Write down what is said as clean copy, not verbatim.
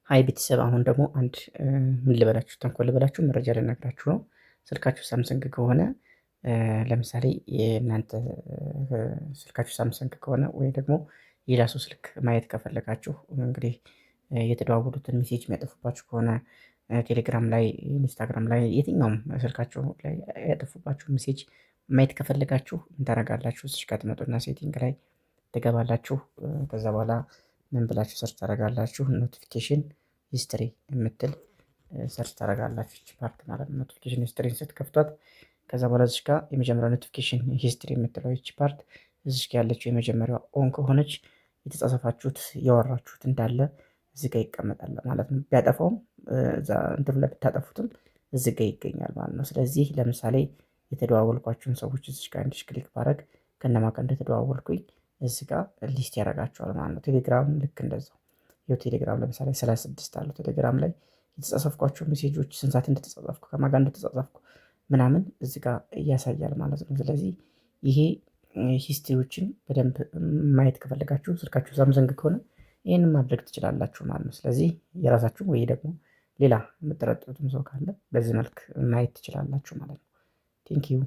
ሀይ ቤተሰብ፣ አሁን ደግሞ አንድ ምን ልበላችሁ፣ ተንኮል ልበላችሁ፣ መረጃ ልነግራችሁ ነው። ስልካችሁ ሳምሰንግ ከሆነ ለምሳሌ የእናንተ ስልካችሁ ሳምሰንግ ከሆነ ወይ ደግሞ የሌላ ሰው ስልክ ማየት ከፈለጋችሁ እንግዲህ የተደዋወሉትን ሜሴጅ የሚያጠፉባችሁ ከሆነ ቴሌግራም ላይ፣ ኢንስታግራም ላይ፣ የትኛውም ስልካችሁ ላይ ያጠፉባችሁ ሜሴጅ ማየት ከፈለጋችሁ ምን ታደርጋላችሁ? እዚህ ጋር ትመጡና ሴቲንግ ላይ ትገባላችሁ። ከዛ በኋላ ምን ብላችሁ ሰርች ታደርጋላችሁ? ኖቲፊኬሽን ሂስትሪ የምትል ሰርች ታደርጋላችሁ። ይቺ ፓርት ማለት ነው። ኖቲፊኬሽን ሂስትሪን ስትከፍቷት ከዛ በኋላ እዚህ ጋር የመጀመሪያው ኖቲፊኬሽን ሂስትሪ የምትለው ይቺ ፓርት እዚህ ጋር ያለችው የመጀመሪያው ኦን ከሆነች የተጻጻፋችሁት ያወራችሁት እንዳለ እዚህ ጋር ይቀመጣል ማለት ነው። ቢያጠፋውም እዛ እንትኑ ላይ ብታጠፉትም እዚህ ጋር ይገኛል ማለት ነው። ስለዚህ ለምሳሌ የተደዋወልኳቸውን ሰዎች እዚህ ጋር እንዲሽ ክሊክ ባረግ ከነማ ጋር እንደተደዋወልኩኝ እዚህ ጋር ሊስት ያደርጋቸዋል ማለት ነው። ቴሌግራም ልክ እንደዛው ይኸው ቴሌግራም ለምሳሌ 36 አሉ። ቴሌግራም ላይ የተጻጻፍኳቸው ሜሴጆች ስንት ሰዓት እንደተጻጻፍኩ ከማን ጋር እንደተጻጻፍኩ ምናምን እዚህ ጋር እያሳያል ማለት ነው። ስለዚህ ይሄ ሂስትሪዎችን በደንብ ማየት ከፈለጋችሁ ስልካችሁ ሳምሰንግ ከሆነ ይህንን ማድረግ ትችላላችሁ ማለት ነው። ስለዚህ የራሳችሁ ወይ ደግሞ ሌላ የምጠረጥሩትም ሰው ካለ በዚህ መልክ ማየት ትችላላችሁ ማለት ነው። ቴንኪዩ